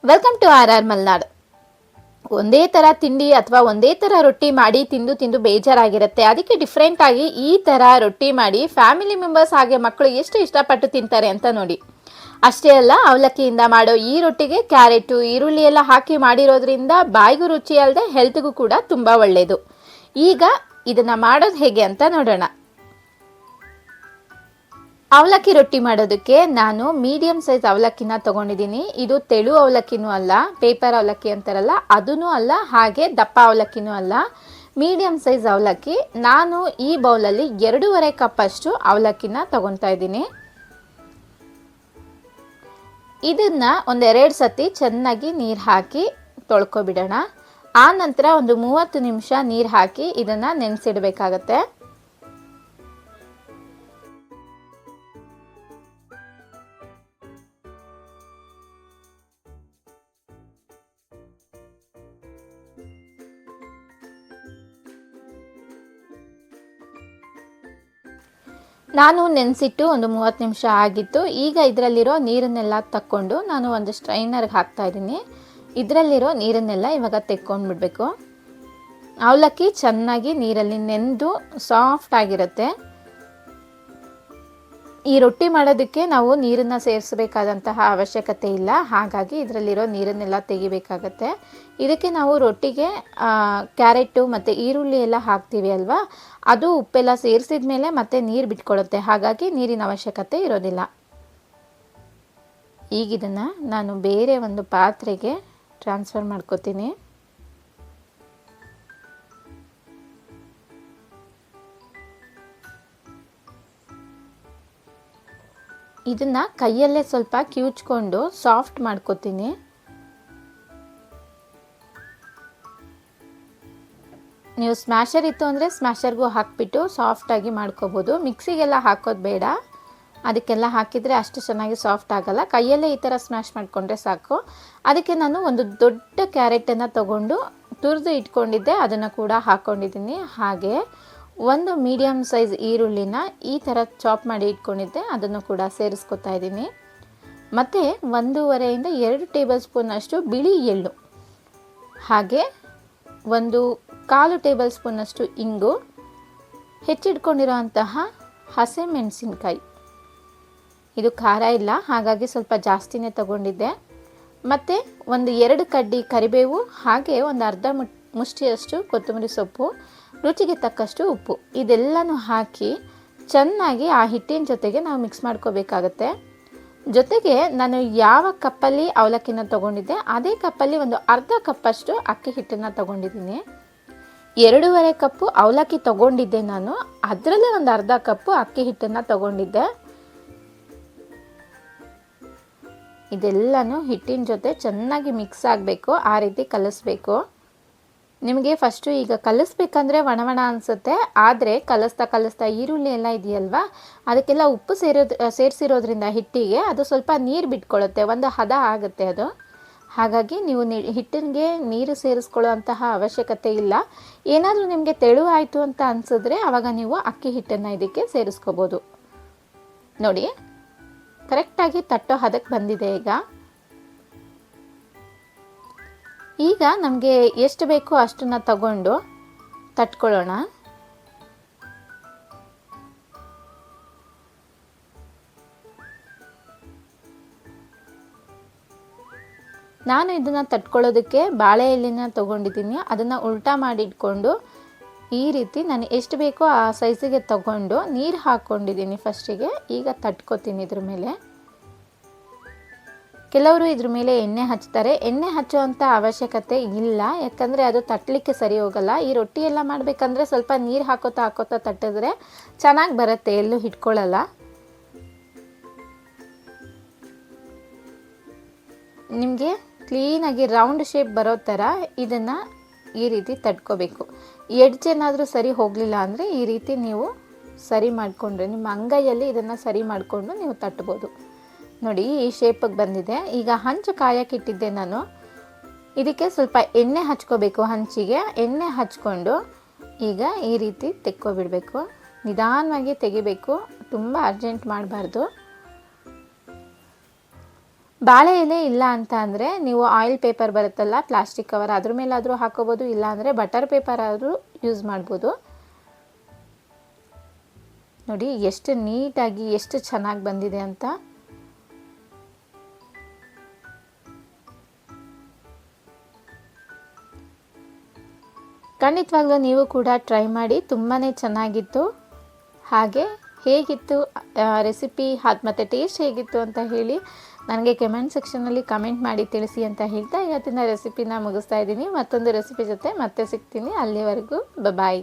Welcome to R R Malnad. ಒಂದೇ ಥರ ತಿಂಡಿ ಅಥವಾ ಒಂದೇ ಥರ ರೊಟ್ಟಿ ಮಾಡಿ ತಿಂದು ತಿಂದು ಬೇಜಾರಾಗಿರುತ್ತೆ. ಅದಕ್ಕೆ ಡಿಫ್ರೆಂಟ್ ಆಗಿ ಈ ಥರ ರೊಟ್ಟಿ ಮಾಡಿ ಫ್ಯಾಮಿಲಿ ಮೆಂಬರ್ಸ್ ಹಾಗೆ ಮಕ್ಕಳು ಎಷ್ಟು ಇಷ್ಟಪಟ್ಟು ತಿಂತಾರೆ ಅಂತ ನೋಡಿ. ಅಷ್ಟೇ ಅಲ್ಲ, ಅವಲಕ್ಕಿಯಿಂದ ಮಾಡೋ ಈ ರೊಟ್ಟಿಗೆ ಕ್ಯಾರೆಟು ಈರುಳ್ಳಿ ಎಲ್ಲ ಹಾಕಿ ಮಾಡಿರೋದ್ರಿಂದ ಬಾಯಿಗೂ ರುಚಿ ಅಲ್ಲದೆ ಹೆಲ್ತ್ಗೂ ಕೂಡ ತುಂಬ ಒಳ್ಳೆಯದು. ಈಗ ಇದನ್ನು ಮಾಡೋದು ಹೇಗೆ ಅಂತ ನೋಡೋಣ. ಅವಲಕ್ಕಿ ರೊಟ್ಟಿ ಮಾಡೋದಕ್ಕೆ ನಾನು ಮೀಡಿಯಂ ಸೈಜ್ ಅವಲಕ್ಕಿನ ತೊಗೊಂಡಿದ್ದೀನಿ. ಇದು ತೆಳು ಅವಲಕ್ಕಿನೂ ಅಲ್ಲ, ಪೇಪರ್ ಅವಲಕ್ಕಿ ಅಂತಾರಲ್ಲ ಅದೂ ಅಲ್ಲ, ಹಾಗೆ ದಪ್ಪ ಅವಲಕ್ಕಿನೂ ಅಲ್ಲ, ಮೀಡಿಯಂ ಸೈಜ್ ಅವಲಕ್ಕಿ. ನಾನು ಈ ಬೌಲಲ್ಲಿ 2.5 ಕಪ್ಪಷ್ಟು ಅವಲಕ್ಕಿನ ತೊಗೊತಾ ಇದ್ದೀನಿ. ಇದನ್ನು ಒಂದೆರಡು ಸತಿ ಚೆನ್ನಾಗಿ ನೀರು ಹಾಕಿ ತೊಳ್ಕೊಬಿಡೋಣ. ಆ ನಂತರ ಒಂದು 30 ನಿಮಿಷ ನೀರು ಹಾಕಿ ಇದನ್ನು ನೆನೆಸಿಡಬೇಕಾಗತ್ತೆ. ನಾನು ನೆನೆಸಿಟ್ಟು ಒಂದು 30 ನಿಮಿಷ ಆಗಿತ್ತು. ಈಗ ಇದರಲ್ಲಿರೋ ನೀರನ್ನೆಲ್ಲ ತಕ್ಕೊಂಡು ನಾನು ಒಂದು ಸ್ಟ್ರೈನರ್ಗೆ ಹಾಕ್ತಾ ಇದ್ದೀನಿ. ಇದರಲ್ಲಿರೋ ನೀರನ್ನೆಲ್ಲ ಇವಾಗ ತೆಕ್ಕೊಂಡ್ಬಿಡ್ಬೇಕು. ಅವಲಕ್ಕಿ ಚೆನ್ನಾಗಿ ನೀರಲ್ಲಿ ನೆಂದು ಸಾಫ್ಟ್ ಆಗಿರುತ್ತೆ. ಈ ರೊಟ್ಟಿ ಮಾಡೋದಕ್ಕೆ ನಾವು ನೀರನ್ನು ಸೇರಿಸಬೇಕಾದಂತಹ ಅವಶ್ಯಕತೆ ಇಲ್ಲ, ಹಾಗಾಗಿ ಇದರಲ್ಲಿರೋ ನೀರನ್ನೆಲ್ಲ ತೆಗಿಬೇಕಾಗತ್ತೆ. ಇದಕ್ಕೆ ನಾವು ರೊಟ್ಟಿಗೆ ಕ್ಯಾರೆಟು ಮತ್ತು ಈರುಳ್ಳಿ ಎಲ್ಲ ಹಾಕ್ತೀವಿ ಅಲ್ವಾ, ಅದು ಉಪ್ಪೆಲ್ಲ ಸೇರಿಸಿದ ಮೇಲೆ ಮತ್ತೆ ನೀರು ಬಿಟ್ಕೊಳ್ಳುತ್ತೆ, ಹಾಗಾಗಿ ನೀರಿನ ಅವಶ್ಯಕತೆ ಇರೋದಿಲ್ಲ. ಈಗ ಇದನ್ನು ನಾನು ಬೇರೆ ಒಂದು ಪಾತ್ರೆಗೆ ಟ್ರಾನ್ಸ್ಫರ್ ಮಾಡ್ಕೋತೀನಿ. ಇದನ್ನು ಕೈಯಲ್ಲೇ ಸ್ವಲ್ಪ ಕಿವುಚ್ಕೊಂಡು ಸಾಫ್ಟ್ ಮಾಡ್ಕೋತೀನಿ. ನೀವು ಸ್ಮ್ಯಾಶರ್ ಇತ್ತು ಅಂದರೆ ಸ್ಮ್ಯಾಶರ್ಗೂ ಹಾಕಿಬಿಟ್ಟು ಸಾಫ್ಟಾಗಿ ಮಾಡ್ಕೋಬೋದು. ಮಿಕ್ಸಿಗೆಲ್ಲ ಹಾಕೋದು ಬೇಡ, ಅದಕ್ಕೆಲ್ಲ ಹಾಕಿದರೆ ಅಷ್ಟು ಚೆನ್ನಾಗಿ ಸಾಫ್ಟ್ ಆಗೋಲ್ಲ. ಕೈಯಲ್ಲೇ ಈ ಥರ ಸ್ಮ್ಯಾಶ್ ಮಾಡಿಕೊಂಡ್ರೆ ಸಾಕು. ಅದಕ್ಕೆ ನಾನು ಒಂದು ದೊಡ್ಡ ಕ್ಯಾರೆಟನ್ನು ತೊಗೊಂಡು ತುರಿದು ಇಟ್ಕೊಂಡಿದ್ದೆ, ಅದನ್ನು ಕೂಡ ಹಾಕ್ಕೊಂಡಿದ್ದೀನಿ. ಹಾಗೆ ಒಂದು ಮೀಡಿಯಮ್ ಸೈಜ್ ಈರುಳ್ಳಿನ ಈ ಥರ ಚಾಪ್ ಮಾಡಿ ಇಟ್ಕೊಂಡಿದ್ದೆ, ಅದನ್ನು ಕೂಡ ಸೇರಿಸ್ಕೊತಾ ಇದ್ದೀನಿ. ಮತ್ತು 1.5 ಇಂದ 2 ಟೇಬಲ್ ಸ್ಪೂನ್ ಅಷ್ಟು ಬಿಳಿ ಎಳ್ಳು, ಹಾಗೆ 1/4 ಟೇಬಲ್ ಸ್ಪೂನ್ ಅಷ್ಟು ಇಂಗು, ಹೆಚ್ಚಿಟ್ಕೊಂಡಿರೋಂತಹ ಹಸಿಮೆಣಸಿನ್ಕಾಯಿ. ಇದು ಖಾರ ಇಲ್ಲ, ಹಾಗಾಗಿ ಸ್ವಲ್ಪ ಜಾಸ್ತಿನೇ ತಗೊಂಡಿದ್ದೆ. ಮತ್ತು 2 ಕಡ್ಡಿ ಕರಿಬೇವು, ಹಾಗೆ ಒಂದು ಅರ್ಧ ಮುಷ್ಟಿಯಷ್ಟು ಕೊತ್ತಂಬರಿ ಸೊಪ್ಪು, ರುಚಿಗೆ ತಕ್ಕಷ್ಟು ಉಪ್ಪು, ಇದೆಲ್ಲನೂ ಹಾಕಿ ಚೆನ್ನಾಗಿ ಆ ಹಿಟ್ಟಿನ ಜೊತೆಗೆ ನಾವು ಮಿಕ್ಸ್ ಮಾಡ್ಕೋಬೇಕಾಗತ್ತೆ. ಜೊತೆಗೆ ನಾನು ಯಾವ ಕಪ್ಪಲ್ಲಿ ಅವಲಕ್ಕಿನ ತೊಗೊಂಡಿದ್ದೆ ಅದೇ ಕಪ್ಪಲ್ಲಿ ಒಂದು ಅರ್ಧ ಕಪ್ಪಷ್ಟು ಅಕ್ಕಿ ಹಿಟ್ಟನ್ನು ತೊಗೊಂಡಿದ್ದೀನಿ. 2.5 ಕಪ್ಪು ಅವಲಕ್ಕಿ ತೊಗೊಂಡಿದ್ದೆ ನಾನು, ಅದರಲ್ಲೇ ಒಂದು ಅರ್ಧ ಕಪ್ಪು ಅಕ್ಕಿ ಹಿಟ್ಟನ್ನು ತೊಗೊಂಡಿದ್ದೆ. ಇದೆಲ್ಲನೂ ಹಿಟ್ಟಿನ ಜೊತೆ ಚೆನ್ನಾಗಿ ಮಿಕ್ಸ್ ಆಗಬೇಕು, ಆ ರೀತಿ ಕಲಿಸ್ಬೇಕು. ನಿಮಗೆ ಫಸ್ಟು ಈಗ ಕಲಿಸ್ಬೇಕಂದ್ರೆ ಒಣ ಅನಿಸುತ್ತೆ, ಆದರೆ ಕಲಿಸ್ತಾ ಈರುಳ್ಳಿ ಎಲ್ಲ ಇದೆಯಲ್ವಾ, ಅದಕ್ಕೆಲ್ಲ ಉಪ್ಪು ಸೇರಿಸಿರೋದ್ರಿಂದ ಹಿಟ್ಟಿಗೆ ಅದು ಸ್ವಲ್ಪ ನೀರು ಬಿಟ್ಕೊಳ್ಳುತ್ತೆ, ಒಂದು ಹದ ಆಗುತ್ತೆ ಅದು. ಹಾಗಾಗಿ ನೀವು ಹಿಟ್ಟಿಗೆ ನೀರು ಸೇರಿಸ್ಕೊಳ್ಳೋ ಅಂತಹ ಅವಶ್ಯಕತೆ ಇಲ್ಲ. ಏನಾದರೂ ನಿಮಗೆ ತೆಳು ಆಯಿತು ಅಂತ ಅನಿಸಿದ್ರೆ ಆವಾಗ ನೀವು ಅಕ್ಕಿ ಹಿಟ್ಟನ್ನು ಇದಕ್ಕೆ ಸೇರಿಸ್ಕೋಬೋದು. ನೋಡಿ, ಕರೆಕ್ಟಾಗಿ ತಟ್ಟೋ ಹದಕ್ಕೆ ಬಂದಿದೆ. ಈಗ ನಮಗೆ ಎಷ್ಟು ಬೇಕೋ ಅಷ್ಟನ್ನು ತಗೊಂಡು ತಟ್ಕೊಳ್ಳೋಣ. ನಾನು ಇದನ್ನು ತಟ್ಕೊಳ್ಳೋದಕ್ಕೆ ಬಾಳೆ ಎಲೆನ ತೊಗೊಂಡಿದ್ದೀನಿ, ಅದನ್ನು ಉಲ್ಟಾ ಮಾಡಿಟ್ಕೊಂಡು ಈ ರೀತಿ ನಾನು ಎಷ್ಟು ಬೇಕೋ ಆ ಸೈಜಿಗೆ ತಗೊಂಡು ನೀರು ಹಾಕ್ಕೊಂಡಿದ್ದೀನಿ ಫಸ್ಟಿಗೆ. ಈಗ ತಟ್ಕೊತೀನಿ ಇದ್ರ ಮೇಲೆ. ಕೆಲವರು ಇದ್ರ ಮೇಲೆ ಎಣ್ಣೆ ಹಚ್ತಾರೆ, ಎಣ್ಣೆ ಹಚ್ಚುವಂಥ ಅವಶ್ಯಕತೆ ಇಲ್ಲ, ಯಾಕಂದರೆ ಅದು ತಟ್ಟಲಿಕ್ಕೆ ಸರಿ ಹೋಗಲ್ಲ. ಈ ರೊಟ್ಟಿ ಎಲ್ಲ ಮಾಡಬೇಕಂದ್ರೆ ಸ್ವಲ್ಪ ನೀರು ಹಾಕೋತಾ ತಟ್ಟಿದ್ರೆ ಚೆನ್ನಾಗಿ ಬರುತ್ತೆ, ಎಲ್ಲೂ ಹಿಡ್ಕೊಳ್ಳಲ್ಲ. ನಿಮಗೆ ಕ್ಲೀನಾಗಿ ರೌಂಡ್ ಶೇಪ್ ಬರೋ ಥರ ಇದನ್ನು ಈ ರೀತಿ ತಟ್ಕೋಬೇಕು. ಎಡ್ಜ್ ಏನಾದರೂ ಸರಿ ಹೋಗಲಿಲ್ಲ ಅಂದರೆ ಈ ರೀತಿ ನೀವು ಸರಿ ಮಾಡಿಕೊಂಡ್ರೆ ನಿಮ್ಮ ಅಂಗೈಯಲ್ಲಿ ಇದನ್ನು ಸರಿ ಮಾಡಿಕೊಂಡು ನೀವು ತಟ್ಬೋದು. ನೋಡಿ, ಈ ಶೇಪಿಗೆ ಬಂದಿದೆ. ಈಗ ಹಂಚು ಕಾಯಕ್ಕಿಟ್ಟಿದ್ದೆ ನಾನು, ಇದಕ್ಕೆ ಸ್ವಲ್ಪ ಎಣ್ಣೆ ಹಚ್ಕೋಬೇಕು. ಹಂಚಿಗೆ ಎಣ್ಣೆ ಹಚ್ಕೊಂಡು ಈಗ ಈ ರೀತಿ ತೆಕ್ಕೊಬಿಡಬೇಕು. ನಿಧಾನವಾಗಿ ತೆಗಿಬೇಕು, ತುಂಬ ಅರ್ಜೆಂಟ್ ಮಾಡಬಾರ್ದು. ಬಾಳೆ ಎಲೆ ಇಲ್ಲ ಅಂತ ಅಂದರೆ ನೀವು ಆಯಿಲ್ ಪೇಪರ್ ಬರುತ್ತಲ್ಲ, ಪ್ಲಾಸ್ಟಿಕ್ ಕವರ್, ಅದ್ರ ಮೇಲಾದರೂ ಹಾಕೋಬೋದು, ಇಲ್ಲ ಅಂದರೆ ಬಟರ್ ಪೇಪರ್ ಆದರೂ ಯೂಸ್ ಮಾಡ್ಬೋದು. ನೋಡಿ ಎಷ್ಟು ನೀಟಾಗಿ ಎಷ್ಟು ಚೆನ್ನಾಗಿ ಬಂದಿದೆ ಅಂತ. ಖಂಡಿತವಾಗ್ಲೂ ನೀವು ಕೂಡ ಟ್ರೈ ಮಾಡಿ, ತುಂಬಾ ಚೆನ್ನಾಗಿತ್ತು. ಹಾಗೆ ಹೇಗಿತ್ತು ರೆಸಿಪಿ ಮತ್ತು ಟೇಸ್ಟ್ ಹೇಗಿತ್ತು ಅಂತ ಹೇಳಿ ನನಗೆ ಕಮೆಂಟ್ ಸೆಕ್ಷನಲ್ಲಿ ಕಮೆಂಟ್ ಮಾಡಿ ತಿಳಿಸಿ ಅಂತ ಹೇಳ್ತಾ ಇವತ್ತಿನ ರೆಸಿಪಿನ ಮುಗಿಸ್ತಾ ಇದ್ದೀನಿ. ಮತ್ತೊಂದು ರೆಸಿಪಿ ಜೊತೆ ಮತ್ತೆ ಸಿಗ್ತೀನಿ. ಅಲ್ಲಿವರೆಗೂ ಬಾಯ್.